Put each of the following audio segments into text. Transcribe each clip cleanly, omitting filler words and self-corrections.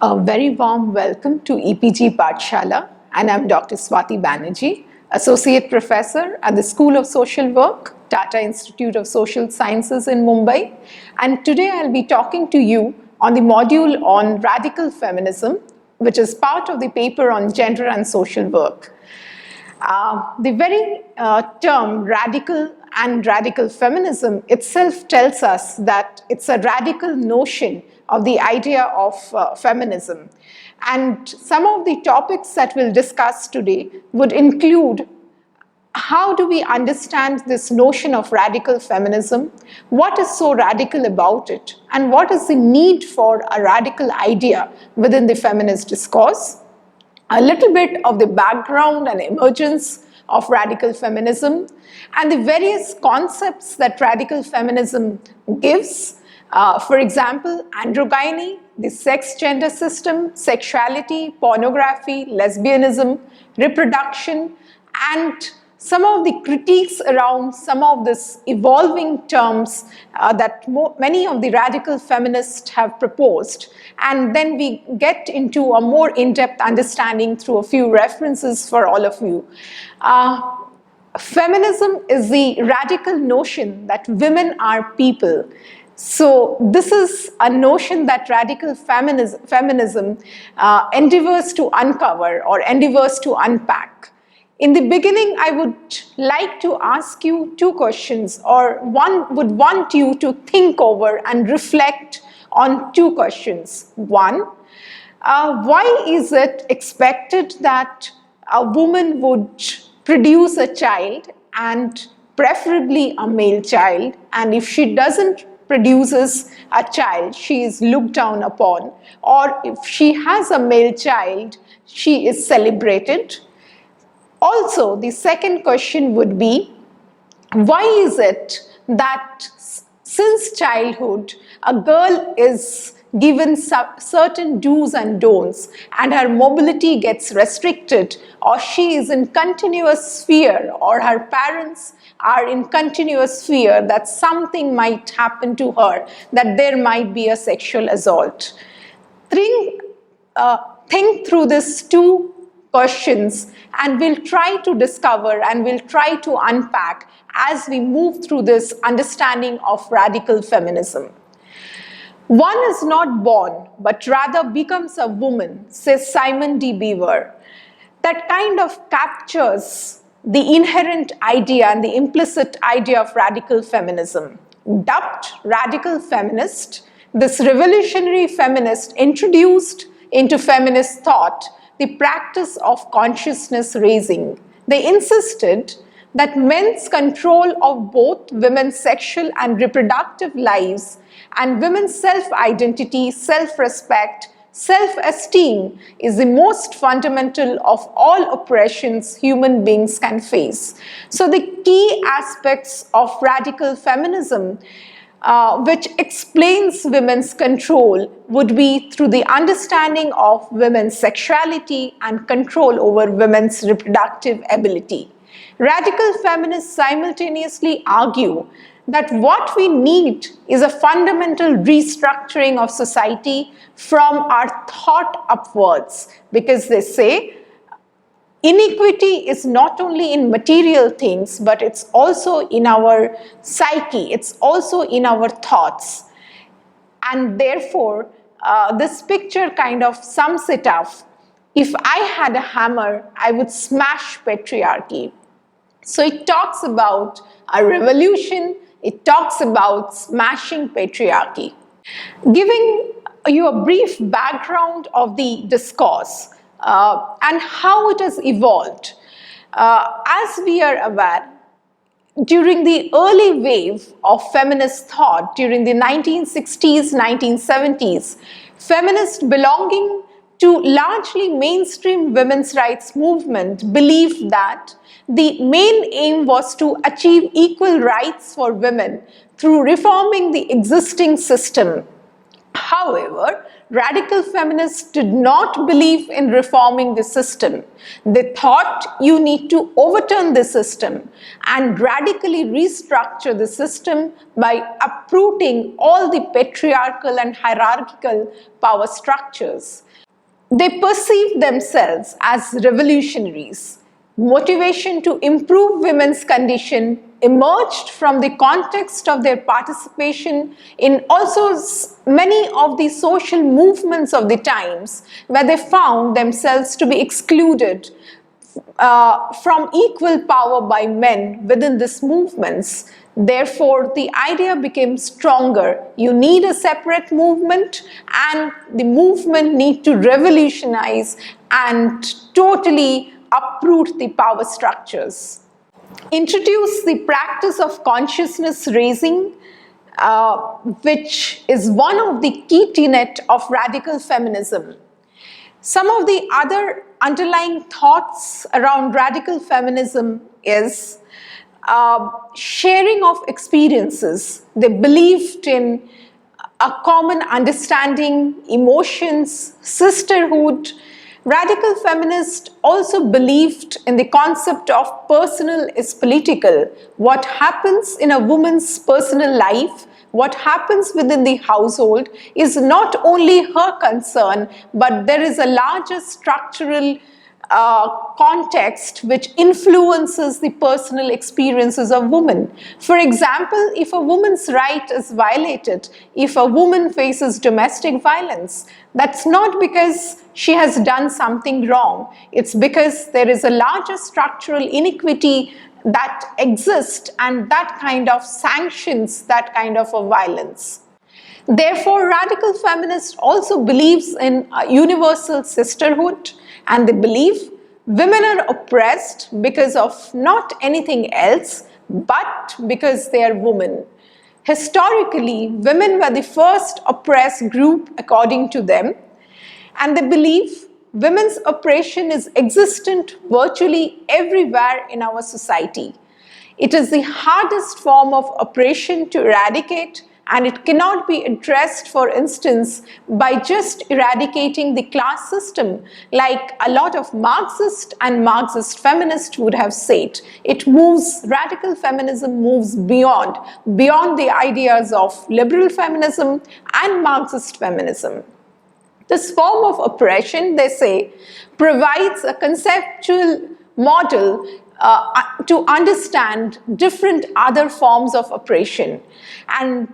A very warm welcome to EPG Pathshala, and I'm Dr. Swati Banerjee, Associate Professor at the School of Social Work, Tata Institute of Social Sciences in Mumbai. And today I'll be talking to you on the module on radical feminism, which is part of the paper on gender and social work. The very term radical and radical feminism itself tells us that it's a radical notion of the idea of feminism. And some of the topics that we'll discuss today would include how do we understand this notion of radical feminism, what is so radical about it, and what is the need for a radical idea within the feminist discourse. A little bit of the background and emergence of radical feminism and the various concepts that radical feminism gives. For example, androgyny, the sex-gender system, sexuality, pornography, lesbianism, reproduction, and some of the critiques around some of these evolving terms that many of the radical feminists have proposed. And then we get into a more in-depth understanding through a few references for all of you. Feminism is the radical notion that women are people. So this is a notion that radical feminism endeavors to uncover or endeavors to unpack. In the beginning, I would like to ask you two questions, or one would want you to think over and reflect on two questions. One, why is it expected that a woman would produce a child, and preferably a male child, and if she doesn't produces a child, she is looked down upon, or if she has a male child, she is celebrated? Also, the second question would be, why is it that since childhood, a girl is given certain do's and don'ts and her mobility gets restricted, or she is in continuous fear, or her parents are in continuous fear that something might happen to her, that there might be a sexual assault? Think through these two questions, and we'll try to discover and we'll try to unpack as we move through this understanding of radical feminism. One is not born, but rather becomes a woman, says Simon D. Beauvoir. That kind of captures the inherent idea and the implicit idea of radical feminism. Dubbed radical feminist, this revolutionary feminist introduced into feminist thought the practice of consciousness raising. They insisted that men's control of both women's sexual and reproductive lives and women's self-identity, self-respect, self-esteem is the most fundamental of all oppressions human beings can face. So the key aspects of radical feminism which explains women's control would be through the understanding of women's sexuality and control over women's reproductive ability. Radical feminists simultaneously argue that what we need is a fundamental restructuring of society from our thought upwards, because they say inequity is not only in material things, but it's also in our psyche, it's also in our thoughts. And therefore, this picture kind of sums it up. If I had a hammer, I would smash patriarchy. So it talks about a revolution, it talks about smashing patriarchy. Giving you a brief background of the discourse, and how it has evolved. As we are aware, during the early wave of feminist thought, during the 1960s, 1970s, feminists belonging to largely mainstream women's rights movement believed that the main aim was to achieve equal rights for women through reforming the existing system. However, radical feminists did not believe in reforming the system. They thought you need to overturn the system and radically restructure the system by uprooting all the patriarchal and hierarchical power structures. They perceived themselves as revolutionaries. Motivation to improve women's condition emerged from the context of their participation in also many of the social movements of the times, where they found themselves to be excluded from equal power by men within these movements. Therefore, the idea became stronger. You need a separate movement, and the movement need to revolutionize and totally uproot the power structures. Introduce the practice of consciousness raising, which is one of the key tenet of radical feminism. Some of the other underlying thoughts around radical feminism is sharing of experiences. They believed in a common understanding, emotions, sisterhood. Radical feminists also believed in the concept of personal is political. What happens in a woman's personal life, what happens within the household is not only her concern, but there is a larger structural context which influences the personal experiences of women. For example, if a woman's right is violated, if a woman faces domestic violence, that's not because she has done something wrong. It's because there is a larger structural inequity that exists, and that kind of sanctions that kind of a violence. Therefore, radical feminists also believes in universal sisterhood, and they believe women are oppressed because of not anything else, but because they are women. Historically, women were the first oppressed group according to them, and they believe women's oppression is existent virtually everywhere in our society. It is the hardest form of oppression to eradicate, and it cannot be addressed, for instance, by just eradicating the class system, like a lot of Marxist and Marxist feminists would have said. Radical feminism moves beyond the ideas of liberal feminism and Marxist feminism. This form of oppression, they say, provides a conceptual model to understand different other forms of oppression. And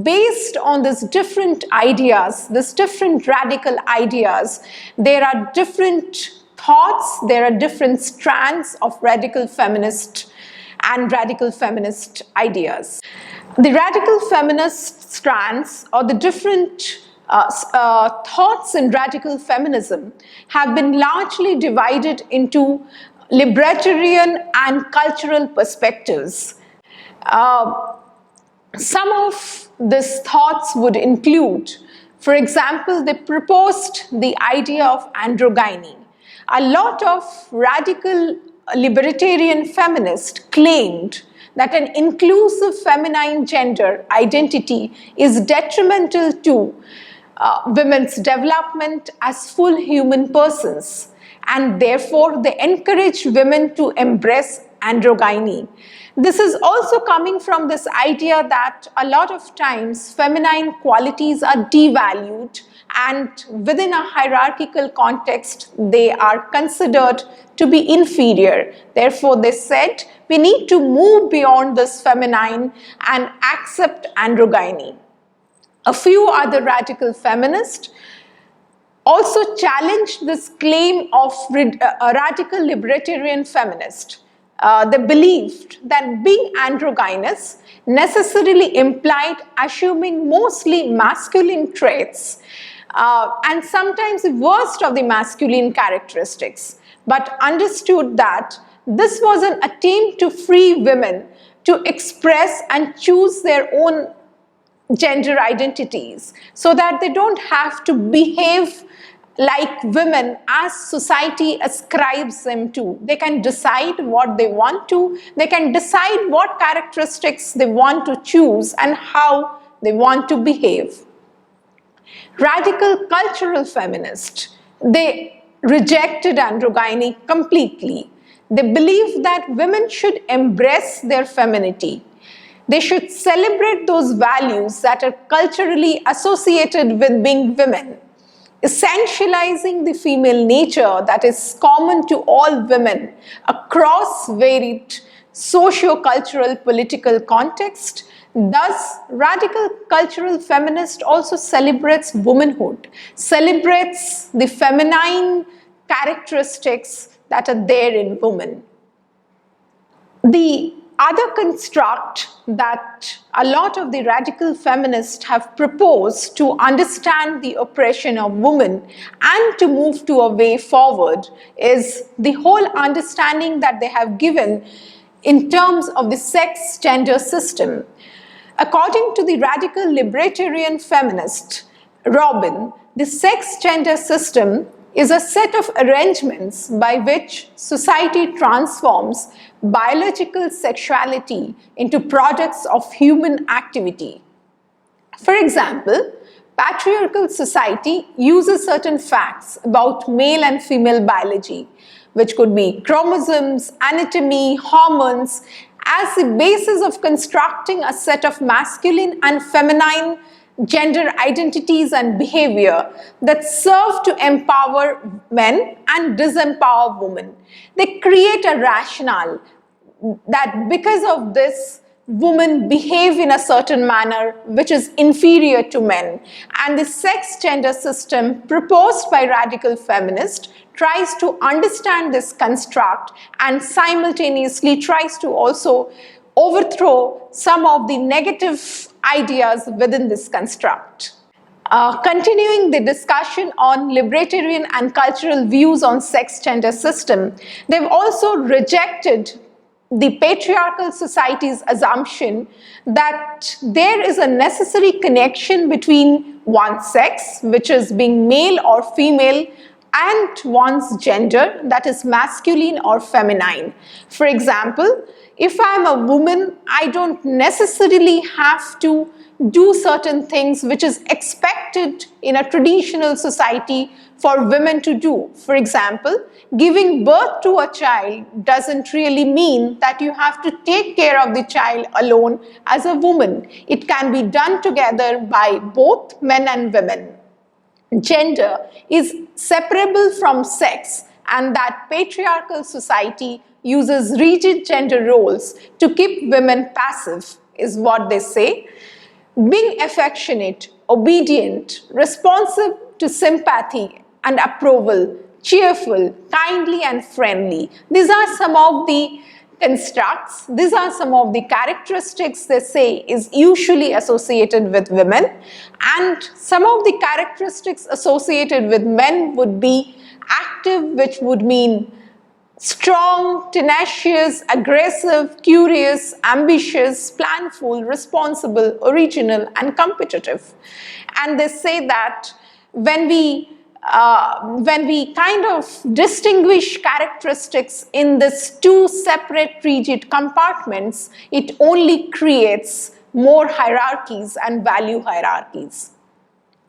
based on these different ideas, these different radical ideas, there are different thoughts, there are different strands of radical feminist and radical feminist ideas. The radical feminist strands, or the different thoughts in radical feminism, have been largely divided into libertarian and cultural perspectives. Some of these thoughts would include, for example, they proposed the idea of androgyny. A lot of radical libertarian feminists claimed that an inclusive feminine gender identity is detrimental to women's development as full human persons, and therefore they encourage women to embrace androgyny. This is also coming from this idea that a lot of times feminine qualities are devalued, and within a hierarchical context they are considered to be inferior. Therefore, they said we need to move beyond this feminine and accept androgyny. A few other radical feminists also challenged this claim of a radical libertarian feminist. They believed that being androgynous necessarily implied assuming mostly masculine traits and sometimes the worst of the masculine characteristics, but understood that this was an attempt to free women to express and choose their own gender identities, so that they don't have to behave like women as society ascribes them to. They can decide what they want to, they can decide what characteristics they want to choose and how they want to behave. Radical cultural feminists, they rejected androgyny completely. They believed that women should embrace their femininity. They should celebrate those values that are culturally associated with being women, essentializing the female nature that is common to all women across varied socio-cultural political context. Thus, radical cultural feminist also celebrates womanhood, celebrates the feminine characteristics that are there in women. The other construct that a lot of the radical feminists have proposed to understand the oppression of women and to move to a way forward is the whole understanding that they have given in terms of the sex-gender system. According to the radical libertarian feminist Robin, the sex-gender system is a set of arrangements by which society transforms biological sexuality into products of human activity. For example, patriarchal society uses certain facts about male and female biology, which could be chromosomes, anatomy, hormones, as the basis of constructing a set of masculine and feminine gender identities and behavior that serve to empower men and disempower women. They create a rationale that because of this, women behave in a certain manner which is inferior to men. And the sex-gender system proposed by radical feminists tries to understand this construct and simultaneously tries to also overthrow some of the negative ideas within this construct. Continuing the discussion on libertarian and cultural views on sex-gender system, they've also rejected the patriarchal society's assumption that there is a necessary connection between one's sex, which is being male or female, and one's gender, that is masculine or feminine. For example, if I'm a woman, I don't necessarily have to do certain things which is expected in a traditional society for women to do. For example, giving birth to a child doesn't really mean that you have to take care of the child alone as a woman. It can be done together by both men and women. Gender is separable from sex, and that patriarchal society uses rigid gender roles to keep women passive, is what they say. Being affectionate, obedient, responsive to sympathy and approval, cheerful, kindly and friendly. These are some of the constructs, these are some of the characteristics they say is usually associated with women, and some of the characteristics associated with men would be active, which would mean strong, tenacious, aggressive, curious, ambitious, planful, responsible, original, and competitive. And they say that when we kind of distinguish characteristics in these two separate rigid compartments, it only creates more hierarchies and value hierarchies.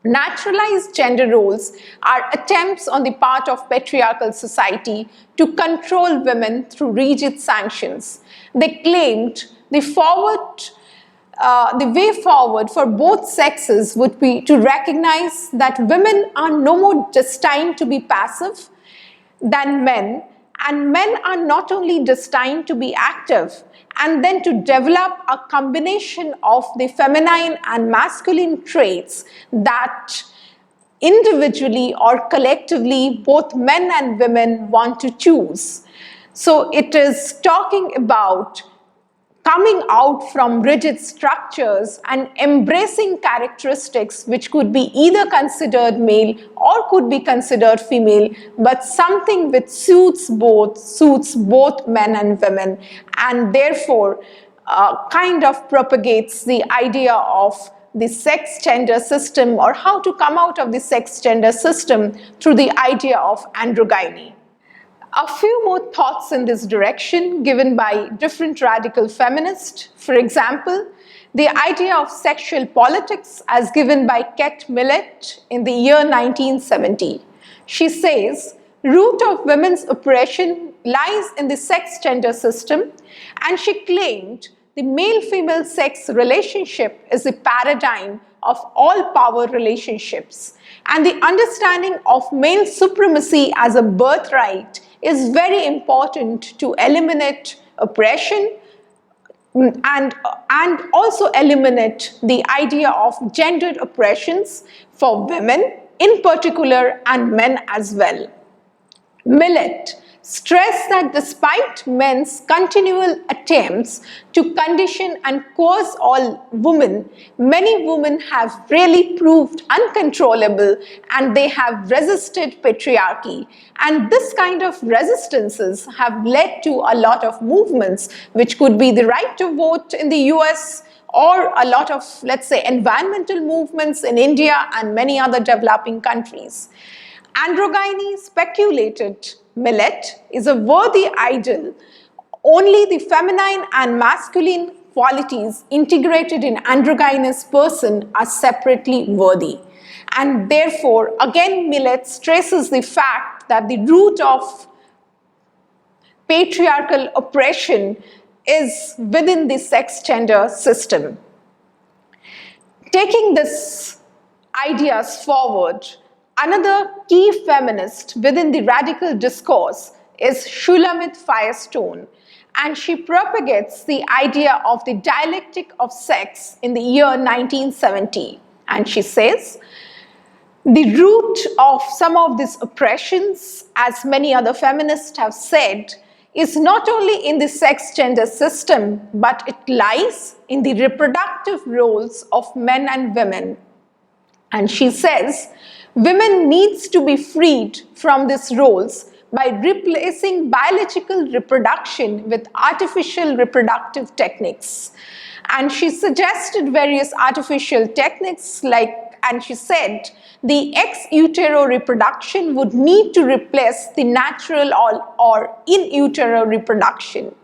Naturalized gender roles are attempts on the part of patriarchal society to control women through rigid sanctions. They claimed the way forward for both sexes would be to recognize that women are no more destined to be passive than men, and men are not only destined to be active, and then to develop a combination of the feminine and masculine traits that individually or collectively both men and women want to choose. So it is talking about coming out from rigid structures and embracing characteristics which could be either considered male or could be considered female, but something which suits both men and women, and therefore kind of propagates the idea of the sex-gender system, or how to come out of the sex-gender system through the idea of androgyny. A few more thoughts in this direction given by different radical feminists. For example, the idea of sexual politics as given by Kate Millett in the year 1970. She says, root of women's oppression lies in the sex-gender system, and she claimed the male-female sex relationship is the paradigm of all power relationships, and the understanding of male supremacy as a birthright is very important to eliminate oppression and also eliminate the idea of gendered oppressions for women in particular and men as well. Millett stressed that despite men's continual attempts to condition and coerce all women, many women have really proved uncontrollable and they have resisted patriarchy. And this kind of resistances have led to a lot of movements, which could be the right to vote in the US, or a lot of, let's say, environmental movements in India and many other developing countries. Androgyny, speculated Millett, is a worthy ideal. Only the feminine and masculine qualities integrated in androgynous person are separately worthy. And therefore, again, Millett stresses the fact that the root of patriarchal oppression is within the sex-gender system. Taking these ideas forward, another key feminist within the radical discourse is Shulamit Firestone, and she propagates the idea of the dialectic of sex in the year 1970. And she says, the root of some of these oppressions, as many other feminists have said, is not only in the sex-gender system, but it lies in the reproductive roles of men and women. And she says, women needs to be freed from these roles by replacing biological reproduction with artificial reproductive techniques. And she suggested various artificial techniques and she said the ex utero reproduction would need to replace the natural or in utero reproduction.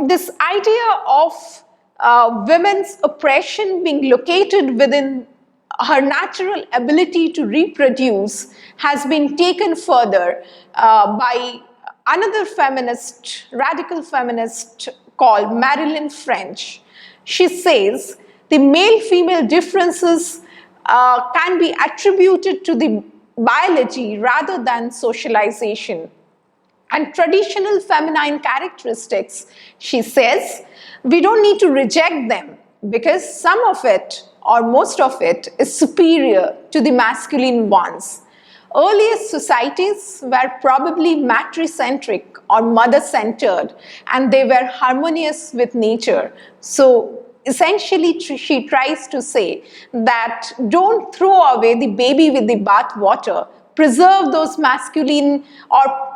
This idea of women's oppression being located within her natural ability to reproduce has been taken further by another feminist, radical feminist called Marilyn French. She says the male-female differences can be attributed to the biology rather than socialization. And traditional feminine characteristics, she says, we don't need to reject them because some of it or most of it is superior to the masculine ones. Earliest societies were probably matricentric or mother-centered, and they were harmonious with nature. So essentially, she tries to say that don't throw away the baby with the bathwater. Preserve those masculine or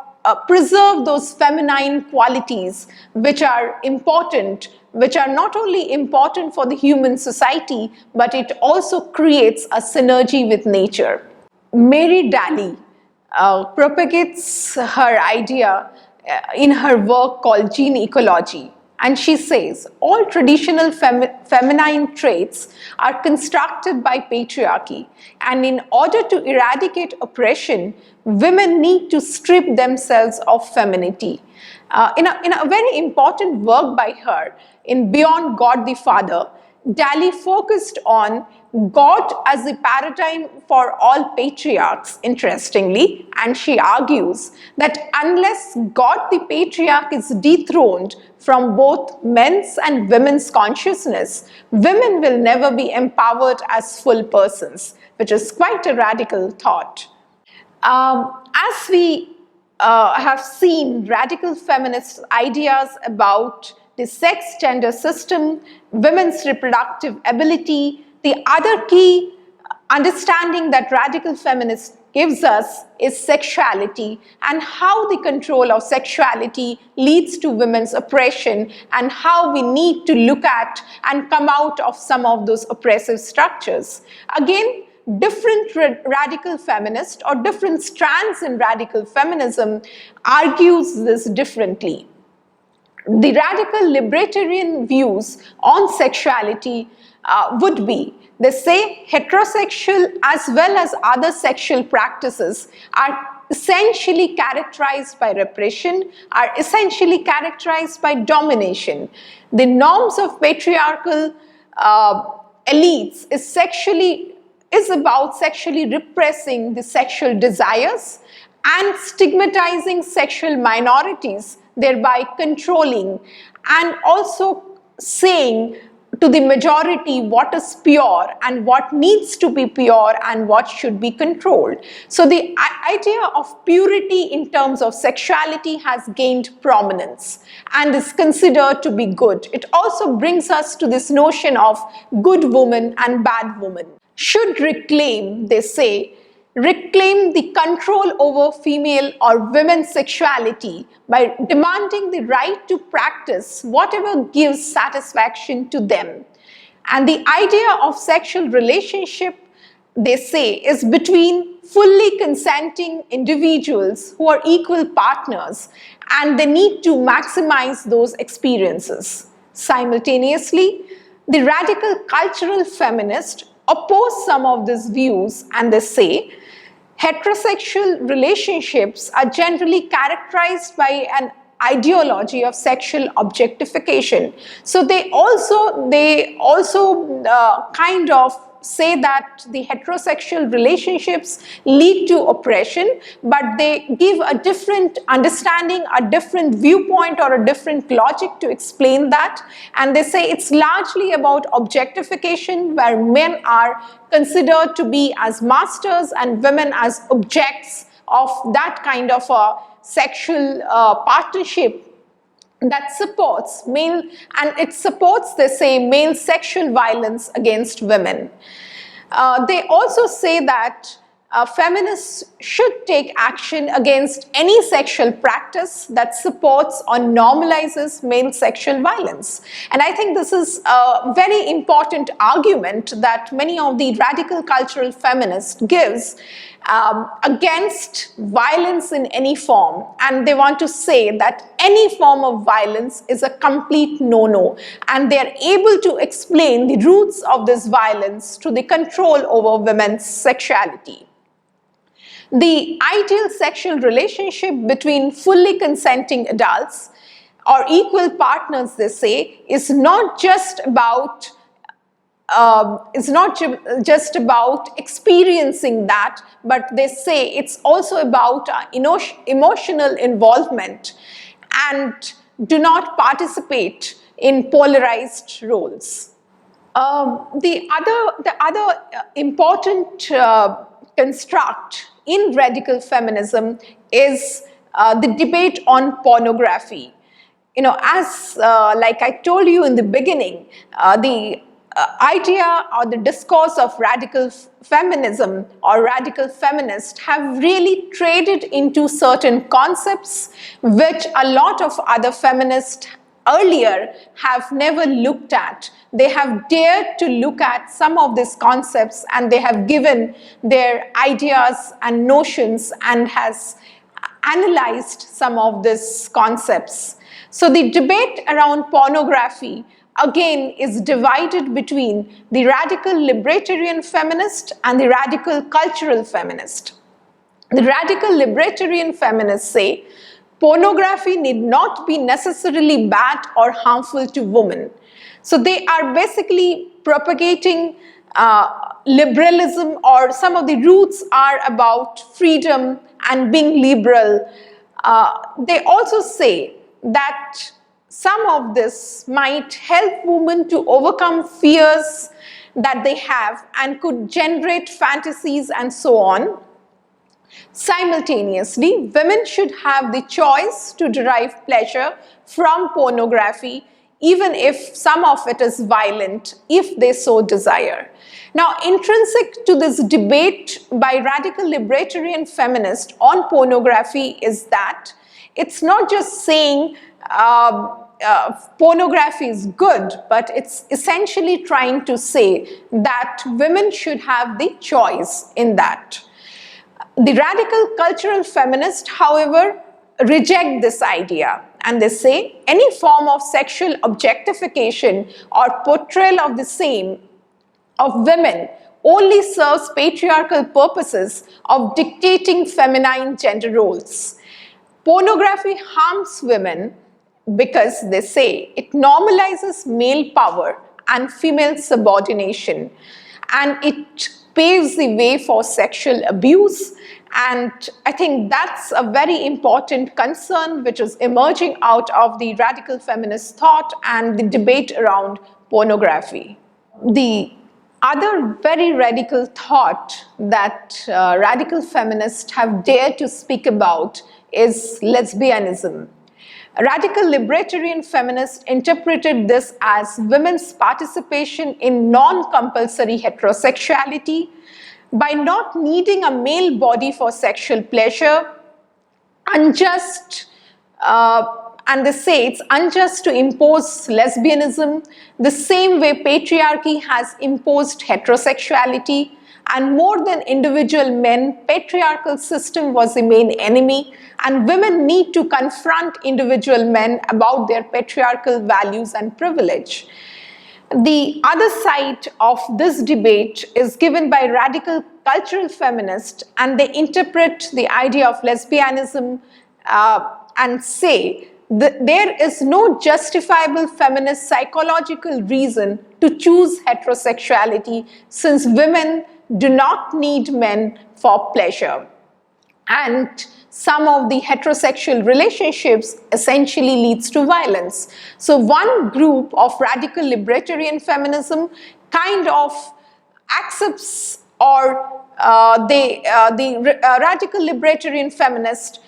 preserve those feminine qualities which are important, which are not only important for the human society, but it also creates a synergy with nature. Mary Daly propagates her idea in her work called Gene Ecology. And she says, all traditional feminine traits are constructed by patriarchy. And in order to eradicate oppression, women need to strip themselves of femininity. In a very important work by her, in Beyond God the Father, Daly focused on God as the paradigm for all patriarchs, interestingly, and she argues that unless God the patriarch is dethroned from both men's and women's consciousness, women will never be empowered as full persons, which is quite a radical thought. As we have seen radical feminist ideas about the sex-gender system, women's reproductive ability, the other key understanding that radical feminist gives us is sexuality and how the control of sexuality leads to women's oppression and how we need to look at and come out of some of those oppressive structures. Again, different radical feminists or different strands in radical feminism argues this differently. The radical libertarian views on sexuality would be, they say heterosexual as well as other sexual practices are essentially characterized by repression, are essentially characterized by domination. The norms of patriarchal elites is about sexually repressing the sexual desires and stigmatizing sexual minorities, thereby controlling and also saying to the majority what is pure and what needs to be pure and what should be controlled. So the idea of purity in terms of sexuality has gained prominence and is considered to be good. It also brings us to this notion of good woman and bad woman. Should reclaim, they say, reclaim the control over female or women's sexuality by demanding the right to practice whatever gives satisfaction to them. And the idea of sexual relationship, they say, is between fully consenting individuals who are equal partners, and they need to maximize those experiences. Simultaneously, the radical cultural feminist oppose some of these views, and they say heterosexual relationships are generally characterized by an ideology of sexual objectification. So they also kind of say that the heterosexual relationships lead to oppression, but they give a different understanding, a different viewpoint, or a different logic to explain that. And they say it's largely about objectification, where men are considered to be as masters and women as objects of that kind of a sexual partnership that supports male, and it supports, they say, male sexual violence against women. They also say that feminists should take action against any sexual practice that supports or normalizes male sexual violence. And I think this is a very important argument that many of the radical cultural feminists gives against violence in any form. And they want to say that any form of violence is a complete no-no. And they're able to explain the roots of this violence to the control over women's sexuality. The ideal sexual relationship between fully consenting adults or equal partners, they say, is not just about experiencing that, but they say it's also about emotional involvement and do not participate in polarized roles. The other important construct in radical feminism is the debate on pornography. You know, as like I told you in the beginning, the idea or the discourse of radical feminism or radical feminists have really traded into certain concepts which a lot of other feminists earlier have never looked at. They have dared to look at some of these concepts, and they have given their ideas and notions and has analyzed some of these concepts. So the debate around pornography again is divided between the radical libertarian feminist and the radical cultural feminist. The radical libertarian feminists say pornography need not be necessarily bad or harmful to women. So they are basically propagating liberalism, or some of the roots are about freedom and being liberal. They also say that some of this might help women to overcome fears that they have and could generate fantasies and so on. Simultaneously, women should have the choice to derive pleasure from pornography, even if some of it is violent, if they so desire. Now, intrinsic to this debate by radical libertarian feminists on pornography is that it's not just saying pornography is good, but it's essentially trying to say that women should have the choice in that. The radical cultural feminists, however, reject this idea, and they say any form of sexual objectification or portrayal of the same of women only serves patriarchal purposes of dictating feminine gender roles. Pornography harms women because they say it normalizes male power and female subordination, and it paves the way for sexual abuse. And I think that's a very important concern which is emerging out of the radical feminist thought and the debate around pornography. The other very radical thought that radical feminists have dared to speak about is lesbianism. Radical libertarian feminists interpreted this as women's participation in non-compulsory heterosexuality by not needing a male body for sexual pleasure, unjust, and they say it's unjust to impose lesbianism the same way patriarchy has imposed heterosexuality, and more than individual men, patriarchal system was the main enemy, and women need to confront individual men about their patriarchal values and privilege. The other side of this debate is given by radical cultural feminists, and they interpret the idea of lesbianism and say that there is no justifiable feminist psychological reason to choose heterosexuality, since women do not need men for pleasure. And some of the heterosexual relationships essentially leads to violence. So one group of radical libertarian feminism kind of accepts, or the radical libertarian feminist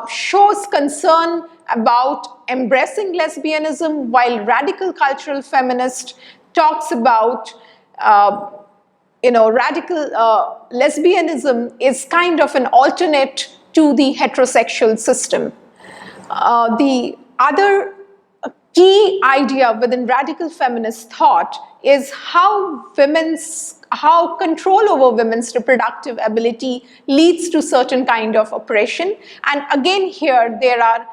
shows concern about embracing lesbianism, while radical cultural feminist talks about radical lesbianism is kind of an alternate to the heterosexual system. The other key idea within radical feminist thought is how control over women's reproductive ability leads to certain kind of oppression. And again here there are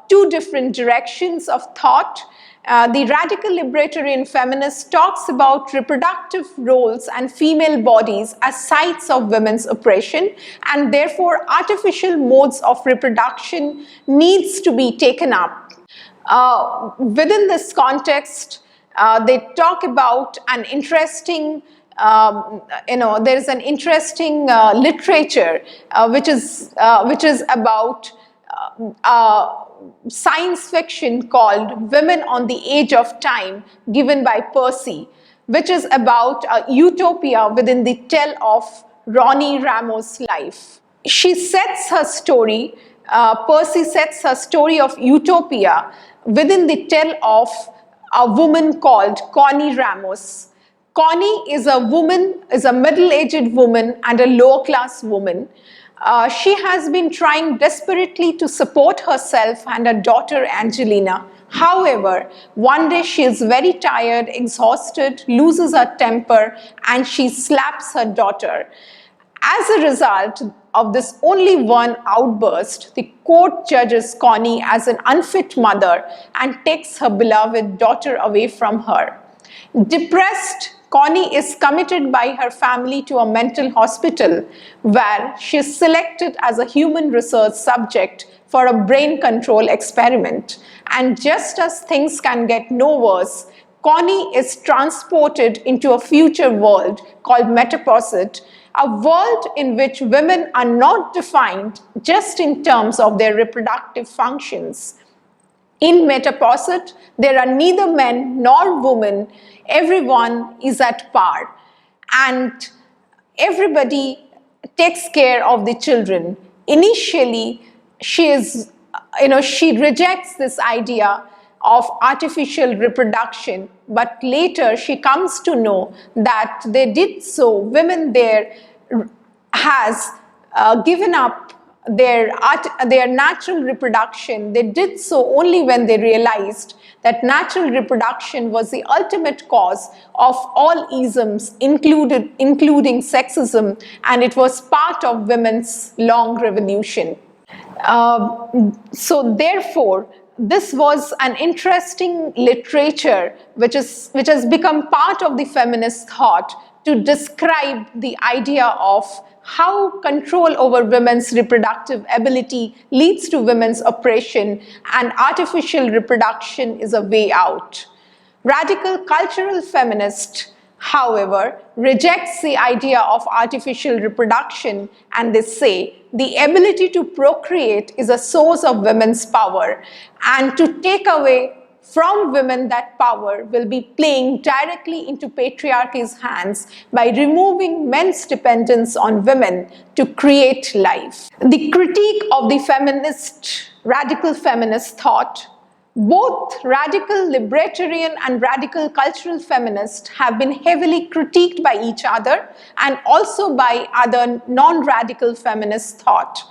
two different directions of thought. The radical libertarian feminist talks about reproductive roles and female bodies as sites of women's oppression, and therefore artificial modes of reproduction needs to be taken up. Within this context, they talk about an interesting there is an interesting literature which is about science fiction called Women on the Edge of Time, given by Percy, which is about a utopia within the tell of Ronnie Ramos' life. She sets her story, Percy sets her story of utopia within the tell of a woman called Connie Ramos. Connie is a middle-aged woman and a lower-class woman. She has been trying desperately to support herself and her daughter Angelina. However, one day she is very tired, exhausted, loses her temper, and she slaps her daughter. As a result of this only one outburst, the court judges Connie as an unfit mother and takes her beloved daughter away from her. Depressed, Connie is committed by her family to a mental hospital where she is selected as a human research subject for a brain control experiment. And just as things can get no worse, Connie is transported into a future world called Metaposit, a world in which women are not defined just in terms of their reproductive functions. In Metaposit, there are neither men nor women. Everyone is at par, and everybody takes care of the children. Initially, she rejects this idea of artificial reproduction, but later she comes to know that they did so. Women there has given up their natural reproduction. They did so only when they realized that natural reproduction was the ultimate cause of all isms, including sexism, and it was part of women's long revolution. So therefore, this was an interesting literature which has become part of the feminist thought to describe the idea of how control over women's reproductive ability leads to women's oppression, and artificial reproduction is a way out. Radical cultural feminist, however, rejects the idea of artificial reproduction, and they say the ability to procreate is a source of women's power, and to take away from women that power will be playing directly into patriarchy's hands by removing men's dependence on women to create life. The critique of the radical feminist thought, both radical libertarian and radical cultural feminists have been heavily critiqued by each other and also by other non-radical feminist thought.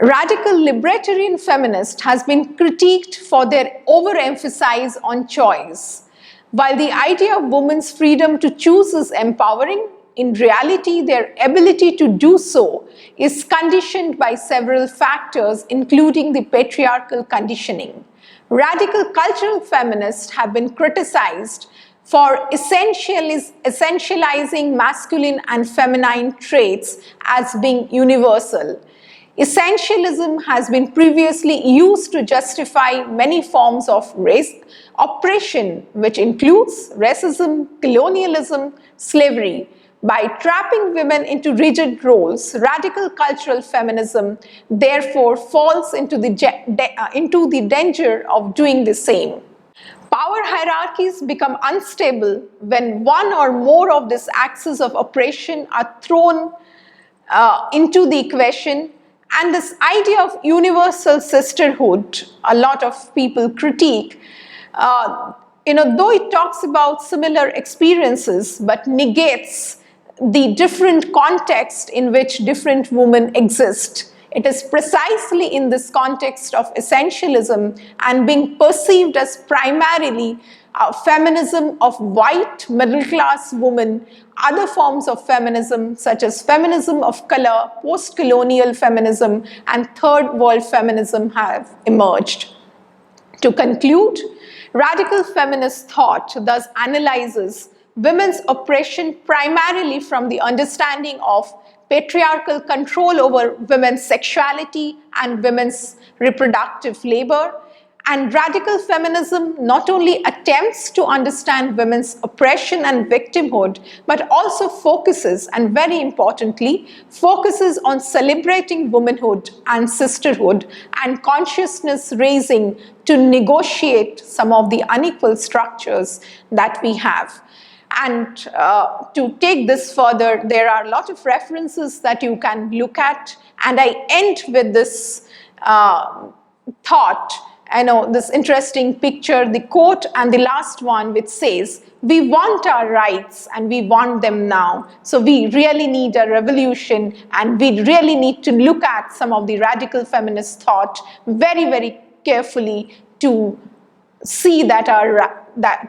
Radical libertarian feminist has been critiqued for their overemphasis on choice. While the idea of women's freedom to choose is empowering, in reality, their ability to do so is conditioned by several factors, including the patriarchal conditioning. Radical cultural feminists have been criticized for essentializing masculine and feminine traits as being universal. Essentialism has been previously used to justify many forms of race oppression, which includes racism, colonialism, slavery. By trapping women into rigid roles, radical cultural feminism therefore falls into the danger of doing the same. Power hierarchies become unstable when one or more of these axes of oppression are thrown into the equation, and this idea of universal sisterhood, a lot of people critique, though it talks about similar experiences but negates the different context in which different women exist. It is precisely in this context of essentialism and being perceived as primarily feminism of white middle-class women, other forms of feminism such as feminism of color, post-colonial feminism, and third world feminism have emerged. To conclude, radical feminist thought thus analyzes women's oppression primarily from the understanding of patriarchal control over women's sexuality and women's reproductive labor. And radical feminism not only attempts to understand women's oppression and victimhood, but also focuses, and very importantly, focuses on celebrating womanhood and sisterhood and consciousness raising to negotiate some of the unequal structures that we have. And to take this further, there are a lot of references that you can look at. And I end with this thought, this interesting picture, the quote and the last one, which says, "We want our rights and we want them now." So we really need a revolution, and we really need to look at some of the radical feminist thought very, very carefully to see that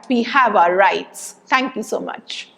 we have our rights. Thank you so much.